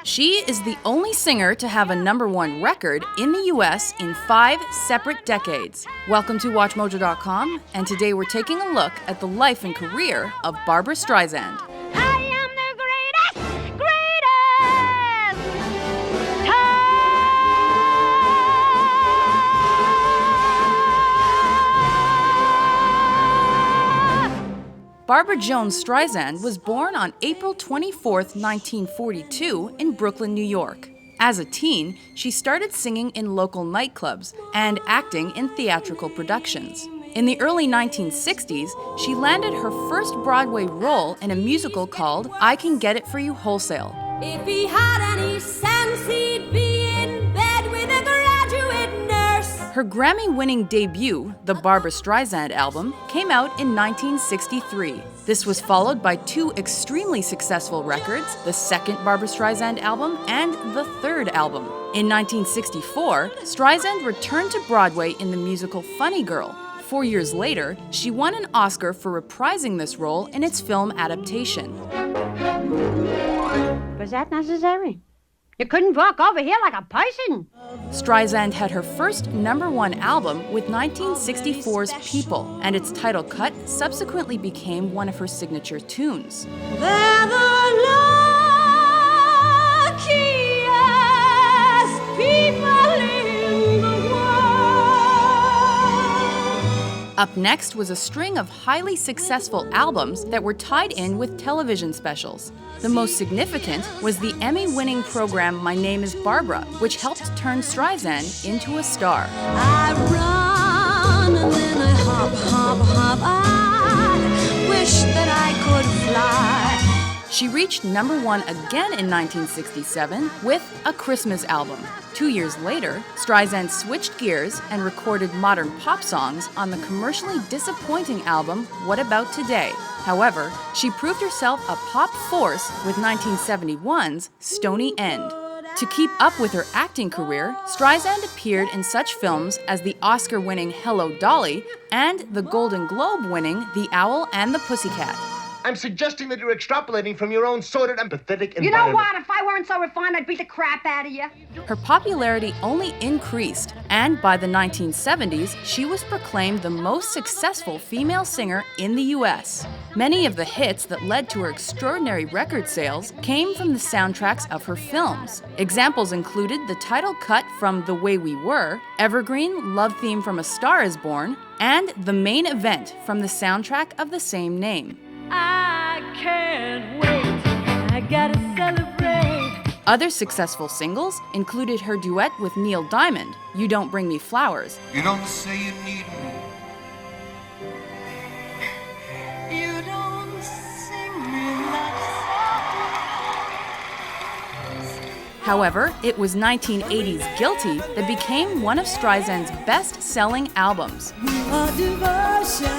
She is the only singer to have a #1 record in the US in 5 separate decades. Welcome to WatchMojo.com, and today we're taking a look at the life and career of Barbra Streisand. I am the greatest, Barbra Jones Streisand was born on April 24, 1942 in Brooklyn, New York. As a teen, she started singing in local nightclubs and acting in theatrical productions. In the early 1960s, she landed her first Broadway role in a musical called I Can Get It For You Wholesale. If he had any sense, he'd be in bed with a graduate nurse. Her Grammy-winning debut, the Barbra Streisand album, came out in 1963. This was followed by 2 extremely successful records, the second Barbra Streisand album and the third album. In 1964, Streisand returned to Broadway in the musical Funny Girl. 4 years later, she won an Oscar for reprising this role in its film adaptation. Was that necessary? You couldn't walk over here like a person. Streisand had her first #1 album with 1964's People, and its title cut subsequently became one of her signature tunes. They're the luckiest people in the world. Up next was a string of highly successful albums that were tied in with television specials. The most significant was the Emmy-winning program My Name is Barbra, which helped turn Streisand into a star. I run and then I hop, hop, hop. I wish that I could fly. She reached #1 again in 1967 with A Christmas Album. 2 years later, Streisand switched gears and recorded modern pop songs on the commercially disappointing album What About Today? However, she proved herself a pop force with 1971's Stony End. To keep up with her acting career, Streisand appeared in such films as the Oscar-winning Hello, Dolly and the Golden Globe-winning The Owl and the Pussycat. I'm suggesting that you're extrapolating from your own sordid, empathetic environment. You know what? If I weren't so refined, I'd beat the crap out of you. Her popularity only increased, and by the 1970s, she was proclaimed the most successful female singer in the US. Many of the hits that led to her extraordinary record sales came from the soundtracks of her films. Examples included the title cut from The Way We Were, evergreen love theme from A Star Is Born, and the main event from the soundtrack of the same name. I can't wait. I gotta celebrate. Other successful singles included her duet with Neil Diamond, You Don't Bring Me Flowers. You don't say you need me. You don't sing me like However, it was 1980's Guilty that became one of Streisand's best-selling albums. a devotion.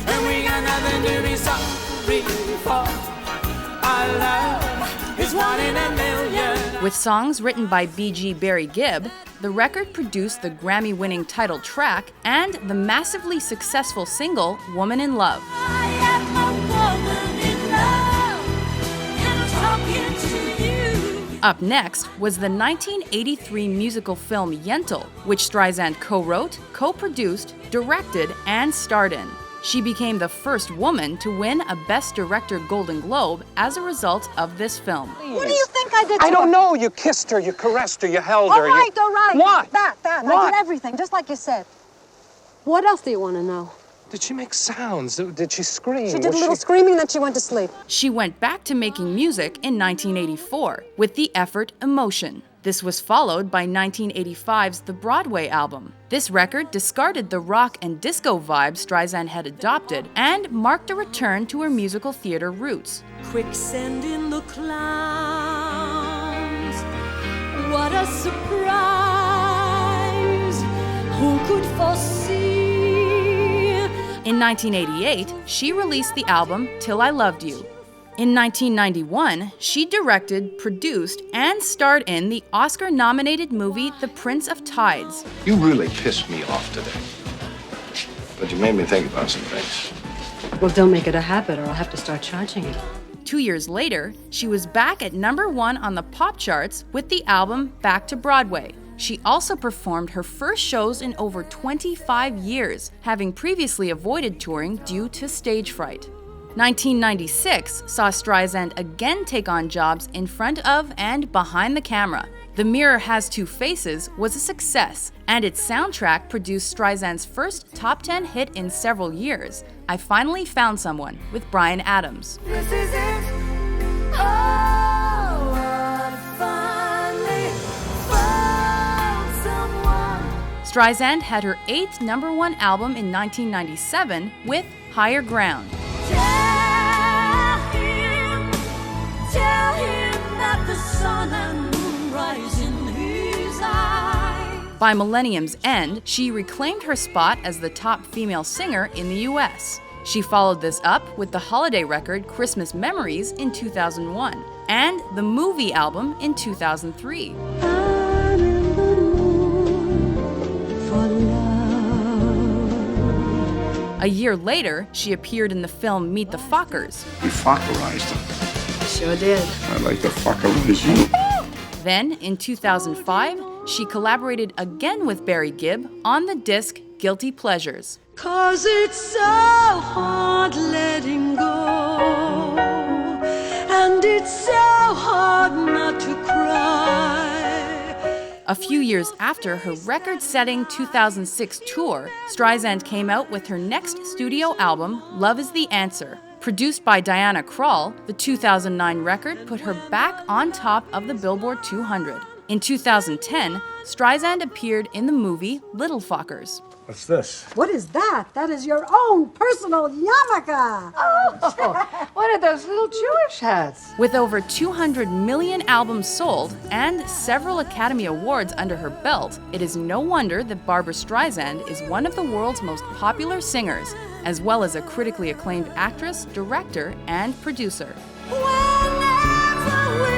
And we got nothing to be sorry for. Our love is 1 in a million. With songs written by B.G. Barry Gibb, the record produced the Grammy-winning title track and the massively successful single Woman in Love. I am a woman in love, and I'm talking to you. Up next was the 1983 musical film Yentl, which Streisand co-wrote, co-produced, directed, and starred in. She became the first woman to win a Best Director Golden Globe as a result of this film. What do you think I did to her? I don't know. You kissed her, you caressed her, you held All her. right, all right. What? That. What? I did everything, just like you said. What else do you want to know? Did she make sounds? Did she scream? She did a little screaming, then she went to sleep. She went back to making music in 1984 with the effort Emotion. This was followed by 1985's The Broadway album. This record discarded the rock and disco vibe Streisand had adopted and marked a return to her musical theater roots. Quicksand in the clouds. What a surprise. Who could foresee? In 1988, she released the album Till I Loved You. In 1991, she directed, produced, and starred in the Oscar-nominated movie The Prince of Tides. You really pissed me off today. But you made me think about some things. Well, don't make it a habit or I'll have to start charging you. 2 years later, she was back at #1 on the pop charts with the album Back to Broadway. She also performed her first shows in over 25 years, having previously avoided touring due to stage fright. 1996 saw Streisand again take on jobs in front of and behind the camera. The Mirror Has Two Faces was a success, and its soundtrack produced Streisand's first top 10 hit in several years, I Finally Found Someone, with Bryan Adams. This is it. Oh, I finally found someone. Streisand had her 8th #1 album in 1997 with Higher Ground. Tell him that the sun and moon rise in his eyes. By millennium's end, she reclaimed her spot as the top female singer in the US. She followed this up with the holiday record Christmas Memories in 2001 and the movie album in 2003. I'm in the mood for love. A year later, she appeared in the film Meet the Fockers. You fuckerized him. Sure did. I'd like to fuckerize you. Then, in 2005, she collaborated again with Barry Gibb on the disc Guilty Pleasures. 'Cause it's so hard letting go, and it's so hard not to cry. A few years after her record-setting 2006 tour, Streisand came out with her next studio album, Love Is the Answer. Produced by Diana Krall, the 2009 record put her back on top of the Billboard 200. In 2010, Streisand appeared in the movie Little Fockers. What's this? What is that? That is your own personal yarmulke. What are those little Jewish hats? With over 200 million albums sold and several Academy Awards under her belt, it is no wonder that Barbra Streisand is one of the world's most popular singers, as well as a critically acclaimed actress, director, and producer. Whenever we